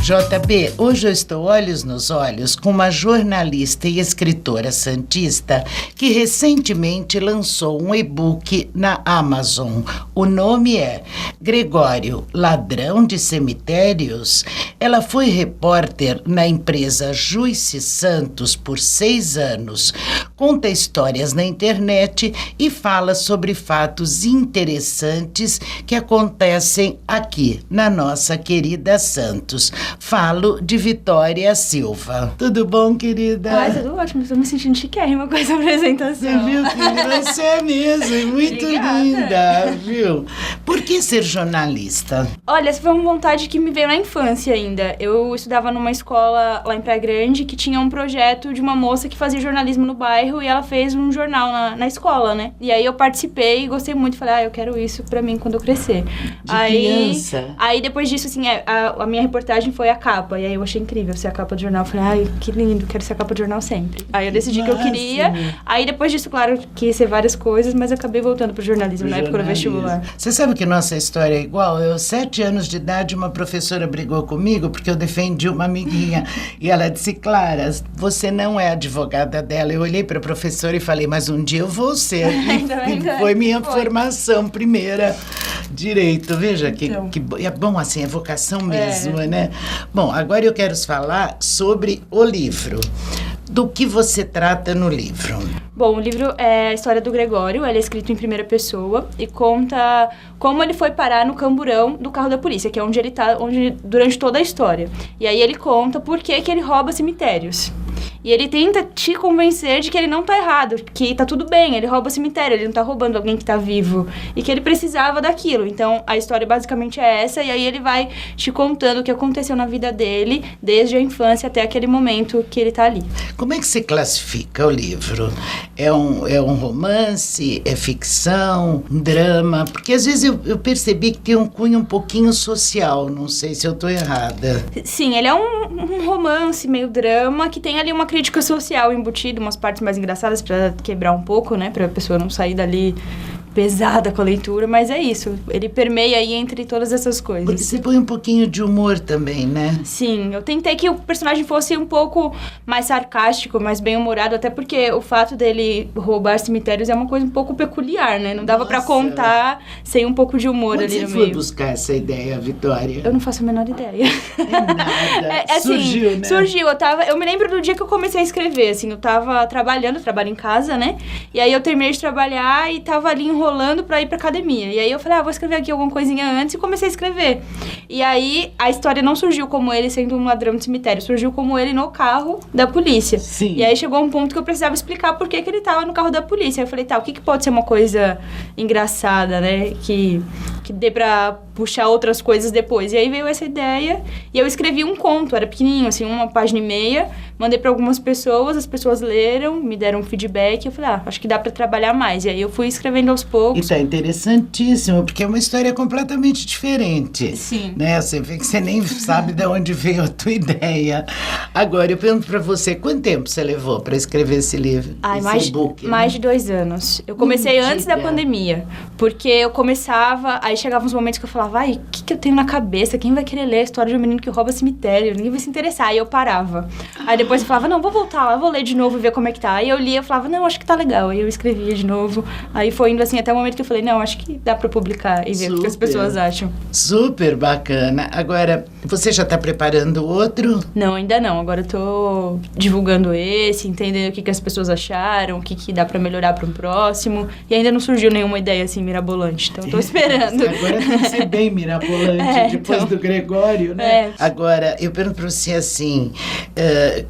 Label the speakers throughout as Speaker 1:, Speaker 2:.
Speaker 1: JB, hoje eu estou olhos nos olhos com uma jornalista e escritora santista que recentemente lançou um e-book na Amazon. O nome é Gregório, Ladrão de Cemitérios. Ela foi repórter na empresa Juice Santos por 6 anos, conta histórias na internet e fala sobre fatos interessantes que acontecem aqui na nossa querida Santos. Falo de Vitória Silva. Tudo bom, querida?
Speaker 2: Ai, tudo ótimo. Estou me sentindo chiquérrima com essa apresentação.
Speaker 1: Você viu, querida? Você é mesmo. Muito
Speaker 2: Obrigada.
Speaker 1: linda, viu? Por que ser jornalista?
Speaker 2: Olha, essa foi uma vontade que me veio na infância ainda. Eu estudava numa escola lá em Praia Grande que tinha um projeto de uma moça que fazia jornalismo no bairro e ela fez um jornal na escola, né? E aí eu participei e gostei muito. Falei, eu quero isso pra mim quando eu crescer.
Speaker 1: Criança?
Speaker 2: Aí depois disso, assim, a minha reportagem foi a capa. E aí eu achei incrível ser a capa do jornal. Eu falei, que lindo, quero ser a capa do jornal sempre. Aí eu decidi que eu queria. Aí depois disso, claro, quis ser várias coisas, mas eu acabei voltando pro jornalismo na época do vestibular.
Speaker 1: Você sabe que nossa história é igual? Eu, 7 anos de idade, uma professora brigou comigo porque eu defendi uma amiguinha. E ela disse, Clara, você não é advogada dela. Eu olhei para a professora e falei, mas um dia eu vou ser. E foi minha formação primeira. Direito, veja então. que é bom assim, é vocação mesmo, né? Bom, agora eu quero falar sobre o livro. Do que você trata no livro?
Speaker 2: Bom, o livro é a história do Gregório, ele é escrito em primeira pessoa e conta como ele foi parar no camburão do carro da polícia, que é onde ele tá, durante toda a história. E aí ele conta por que ele rouba cemitérios. E ele tenta te convencer de que ele não tá errado, que tá tudo bem, ele rouba cemitério, ele não tá roubando alguém que tá vivo. E que ele precisava daquilo. Então, a história basicamente é essa, e aí ele vai te contando o que aconteceu na vida dele, desde a infância até aquele momento que ele tá ali.
Speaker 1: Como é que se classifica o livro? É um romance? É ficção? Um drama? Porque às vezes eu percebi que tem um cunho um pouquinho social, não sei se eu tô errada.
Speaker 2: Sim, ele é um romance meio drama, que tem ali uma crítica social embutida, umas partes mais engraçadas pra quebrar um pouco, né? Pra pessoa não sair dali pesada com a leitura, mas é isso. Ele permeia aí entre todas essas coisas.
Speaker 1: Porque você põe um pouquinho de humor também, né?
Speaker 2: Sim, eu tentei que o personagem fosse um pouco mais sarcástico, mais bem-humorado, até porque o fato dele roubar cemitérios é uma coisa um pouco peculiar, né? Não dava pra contar sem um pouco de humor ali no meio.
Speaker 1: Você foi buscar essa ideia, Vitória?
Speaker 2: Eu não faço a menor ideia.
Speaker 1: É nada.
Speaker 2: Assim,
Speaker 1: surgiu, né?
Speaker 2: Surgiu. Eu me lembro do dia que eu comecei a escrever, assim, eu tava trabalho em casa, né? E aí eu terminei de trabalhar e tava ali enrolando pra ir pra academia. E aí eu falei, vou escrever aqui alguma coisinha antes e comecei a escrever. E aí a história não surgiu como ele sendo um ladrão de cemitério, surgiu como ele no carro da polícia.
Speaker 1: Sim.
Speaker 2: E aí chegou um ponto que eu precisava explicar por que ele tava no carro da polícia. Aí eu falei, o que pode ser uma coisa engraçada, né? Que dê pra puxar outras coisas depois. E aí veio essa ideia e eu escrevi um conto, era pequenininho, assim, 1,5 página, mandei pra algumas pessoas, as pessoas leram, me deram um feedback, eu falei, acho que dá pra trabalhar mais. E aí eu fui escrevendo aos poucos.
Speaker 1: Isso é interessantíssimo, porque é uma história completamente diferente.
Speaker 2: Sim.
Speaker 1: Né? Você vê que você nem sabe de onde veio a tua ideia. Agora, eu pergunto pra você, quanto tempo você levou pra escrever esse livro?
Speaker 2: Mais de 2 anos. Eu comecei antes da pandemia, porque eu começava, aí chegavam uns momentos que eu falava, o que eu tenho na cabeça? Quem vai querer ler a história de um menino que rouba cemitério? Ninguém vai se interessar. Aí eu parava. Aí depois eu falava, não, vou voltar lá, vou ler de novo e ver como é que tá. Aí eu lia, eu falava, não, acho que tá legal. Aí eu escrevia de novo. Aí foi indo assim até o momento que eu falei, não, acho que dá pra publicar e ver o que as pessoas acham.
Speaker 1: Super bacana. Agora, você já tá preparando outro?
Speaker 2: Não, ainda não. Agora eu tô divulgando esse, entendendo o que as pessoas acharam, o que dá pra melhorar pra um próximo. E ainda não surgiu nenhuma ideia assim mirabolante. Então eu tô esperando.
Speaker 1: Agora tem que ser bem mirabolante, depois do Gregório, né? Agora, eu pergunto pra você assim,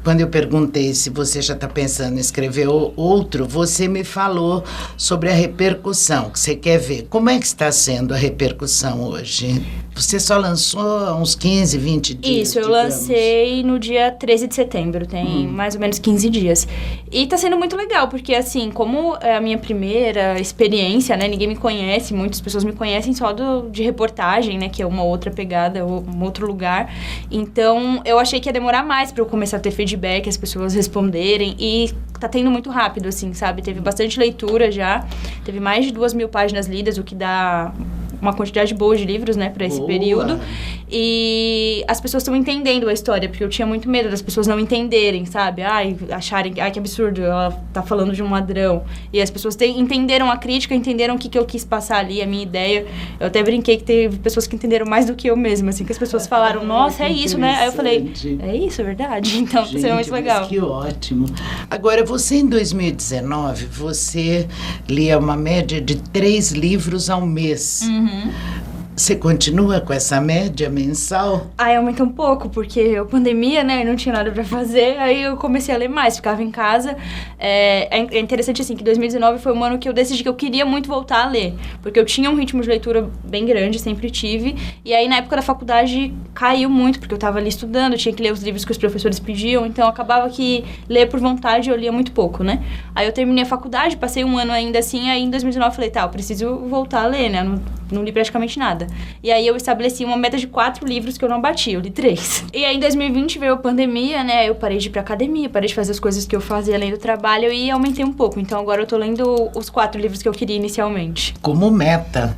Speaker 1: quando eu perguntei se você já tá pensando em escrever outro, você me falou sobre a repercussão, que você quer ver. Como é que está sendo a repercussão hoje? Você só lançou há uns 15, 20 dias,
Speaker 2: Isso, eu lancei no dia 13 de setembro, tem mais ou menos 15 dias. E tá sendo muito legal, porque assim, como é a minha primeira experiência, né, ninguém me conhece, muitas pessoas me conhecem só de reportagem, né, que é uma outra pegada, um outro lugar. Então, eu achei que ia demorar mais pra eu começar a ter feedback, as pessoas responderem, e tá tendo muito rápido, assim, sabe? Teve bastante leitura já, teve mais de 2.000 páginas lidas, o que dá uma quantidade boa de livros, né, para esse
Speaker 1: Boa.
Speaker 2: período. E as pessoas estão entendendo a história, porque eu tinha muito medo das pessoas não entenderem, sabe? Acharem, que absurdo, ela tá falando de um ladrão. E as pessoas entenderam a crítica, entenderam o que eu quis passar ali, a minha ideia. Eu até brinquei que teve pessoas que entenderam mais do que eu mesma, assim, que as pessoas falaram, nossa, é isso, né? Aí eu falei, é isso, é verdade? Então, isso é muito legal.
Speaker 1: Que ótimo. Agora, você em 2019, você lia uma média de 3 livros ao mês. Você continua com essa média mensal?
Speaker 2: Aí aumenta um pouco, porque a pandemia, né, não tinha nada pra fazer, aí eu comecei a ler mais, ficava em casa. É interessante, assim, que 2019 foi um ano que eu decidi que eu queria muito voltar a ler, porque eu tinha um ritmo de leitura bem grande, sempre tive, e aí na época da faculdade caiu muito, porque eu tava ali estudando, eu tinha que ler os livros que os professores pediam, então acabava que ler por vontade eu lia muito pouco, né? Aí eu terminei a faculdade, passei um ano ainda assim, aí em 2019 eu falei, tá, eu preciso voltar a ler, né, não li praticamente nada. E aí eu estabeleci uma meta de 4 livros que eu não bati, eu li 3. E aí em 2020 veio a pandemia, né, eu parei de ir pra academia, parei de fazer as coisas que eu fazia além do trabalho e aumentei um pouco. Então agora eu tô lendo os 4 livros que eu queria inicialmente.
Speaker 1: Como meta.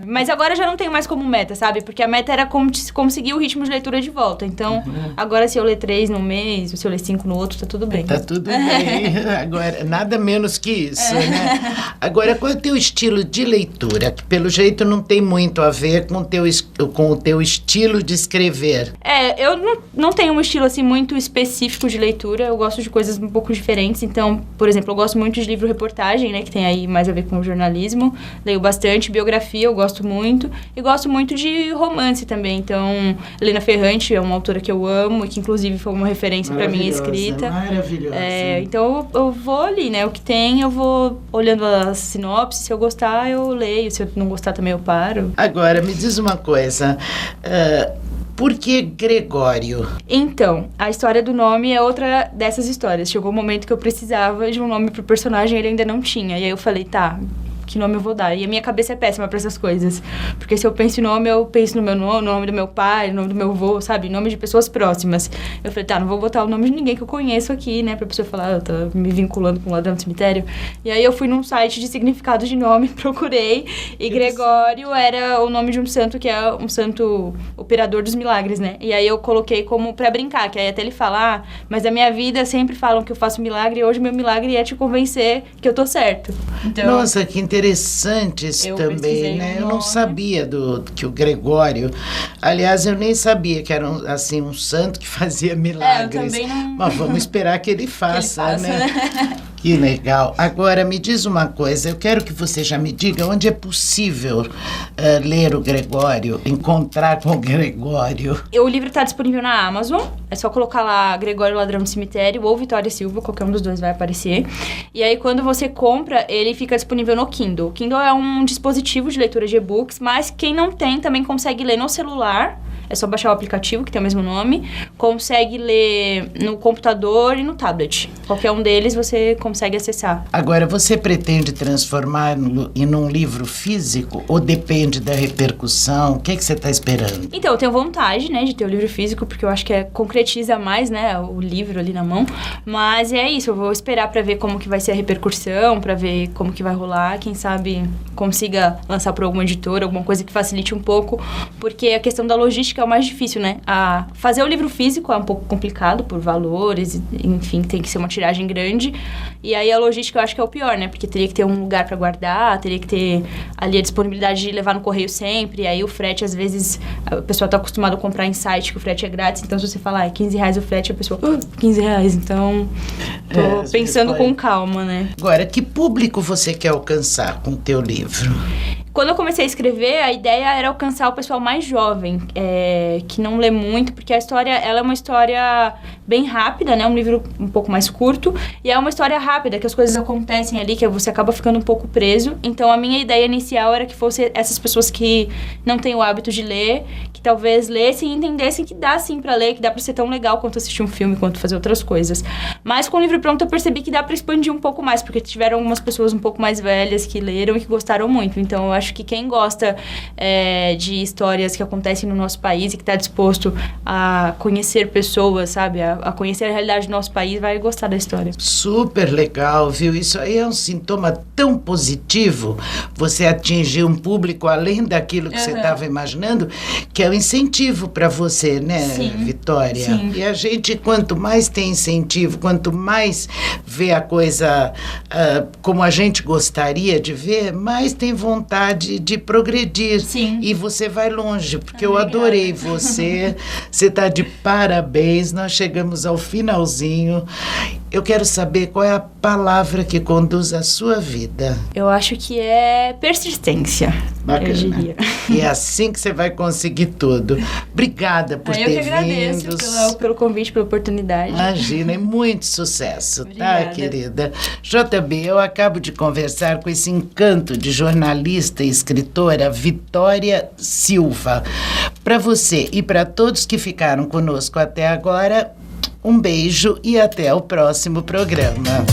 Speaker 2: Mas agora eu já não tenho mais como meta, sabe? Porque a meta era conseguir o ritmo de leitura de volta. Então, agora se eu ler 3 no mês, ou se eu ler 5 no outro, tá tudo bem.
Speaker 1: Tá tudo bem. Agora, nada menos que isso, né? Agora, qual é o teu estilo de leitura? Que pelo jeito não tem muito a ver com o teu estilo de escrever.
Speaker 2: Eu não tenho um estilo, assim, muito específico de leitura. Eu gosto de coisas um pouco diferentes. Então, por exemplo, eu gosto muito de livro-reportagem, né? Que tem aí mais a ver com o jornalismo. Leio bastante. Biografia eu gosto muito. E gosto muito de romance também. Então, Helena Ferrante é uma autora que eu amo e que, inclusive, foi uma referência pra minha escrita.
Speaker 1: Maravilhosa.
Speaker 2: Então, eu vou ali, né? O que tem, eu vou olhando a sinopse. Se eu gostar, eu leio. Se eu não gostar, também eu paro.
Speaker 1: Agora, me diz uma coisa. Por que Gregório?
Speaker 2: Então, a história do nome é outra dessas histórias. Chegou um momento que eu precisava de um nome pro personagem, ele ainda não tinha. E aí eu falei, tá, que nome eu vou dar? E a minha cabeça é péssima pra essas coisas. Porque se eu penso em nome, eu penso no meu nome, no nome do meu pai, no nome do meu avô, sabe? Nome de pessoas próximas. Eu falei, tá, não vou botar o nome de ninguém que eu conheço aqui, né? Pra pessoa falar, eu tô me vinculando com o ladrão do cemitério. E aí eu fui num site de significado de nome, procurei. E Gregório era o nome de um santo que é um santo operador dos milagres, né? E aí eu coloquei como pra brincar, que aí até ele fala, mas a minha vida sempre falam que eu faço milagre e hoje meu milagre é te convencer que eu tô certo. Então,
Speaker 1: nossa, que interessante isso também, né? Eu não sabia que o Gregório... Aliás, eu nem sabia que era um santo que fazia milagres.
Speaker 2: Eu também não...
Speaker 1: Mas vamos esperar que ele faça, né? Que legal. Agora, me diz uma coisa. Eu quero que você já me diga onde é possível ler o Gregório, encontrar com o Gregório.
Speaker 2: O livro está disponível na Amazon. É só colocar lá Gregório Ladrão do Cemitério ou Vitória Silva, qualquer um dos dois vai aparecer. E aí, quando você compra, ele fica disponível no Kindle. O Kindle é um dispositivo de leitura de e-books, mas quem não tem também consegue ler no celular. É só baixar o aplicativo, que tem o mesmo nome. Consegue ler no computador e no tablet. Qualquer um deles você consegue acessar.
Speaker 1: Agora, você pretende transformar em um livro físico ou depende da repercussão? O que você está esperando?
Speaker 2: Então, eu tenho vontade, né, de ter o livro físico, porque eu acho que concretiza mais, né, o livro ali na mão. Mas é isso, eu vou esperar para ver como que vai ser a repercussão, para ver como que vai rolar. Quem sabe consiga lançar por alguma editora, alguma coisa que facilite um pouco, porque a questão da logística é o mais difícil, né? Fazer o livro físico é um pouco complicado por valores, enfim, tem que ser uma tiragem grande. E aí a logística eu acho que é o pior, né? Porque teria que ter um lugar para guardar, teria que ter ali a disponibilidade de levar no correio sempre. E aí o frete, às vezes, a pessoa tá acostumada a comprar em site que o frete é grátis. Então, se você falar, R$15 o frete, a pessoa, R$15. Então, tô pensando com calma, né?
Speaker 1: Agora, que público você quer alcançar com o teu livro?
Speaker 2: Quando eu comecei a escrever, a ideia era alcançar o pessoal mais jovem, que não lê muito, porque a história, ela é uma história bem rápida, né? Um livro um pouco mais curto, e é uma história rápida, que as coisas acontecem ali, que você acaba ficando um pouco preso. Então, a minha ideia inicial era que fosse essas pessoas que não têm o hábito de ler, que que talvez lessem e entendessem que dá sim pra ler, que dá pra ser tão legal quanto assistir um filme, quanto fazer outras coisas. Mas com o livro pronto eu percebi que dá pra expandir um pouco mais, porque tiveram algumas pessoas um pouco mais velhas que leram e que gostaram muito. Então eu acho que quem gosta de histórias que acontecem no nosso país e que tá disposto a conhecer pessoas, sabe, a conhecer a realidade do nosso país, vai gostar da história.
Speaker 1: Super legal, viu? Isso aí é um sintoma tão positivo. Você atingir um público além daquilo que você estava imaginando, que é um incentivo para você, né,
Speaker 2: Sim.
Speaker 1: Vitória?
Speaker 2: Sim.
Speaker 1: E a gente, quanto mais tem incentivo, quanto mais vê a coisa como a gente gostaria de ver, mais tem vontade de progredir.
Speaker 2: Sim.
Speaker 1: E você vai longe, porque eu adorei você. Você está de parabéns. Nós chegamos ao finalzinho. Eu quero saber qual é a palavra que conduz a sua vida.
Speaker 2: Eu acho que é persistência.
Speaker 1: Bacana.
Speaker 2: Eu diria.
Speaker 1: E é assim que você vai conseguir tudo. Obrigada por ter vindo.
Speaker 2: Eu que agradeço pelo convite, pela oportunidade.
Speaker 1: Imagina, e muito sucesso,
Speaker 2: Obrigada.
Speaker 1: tá, querida? JB, eu acabo de conversar com esse encanto de jornalista e escritora Vitória Silva. Para você e para todos que ficaram conosco até agora, um beijo e até o próximo programa.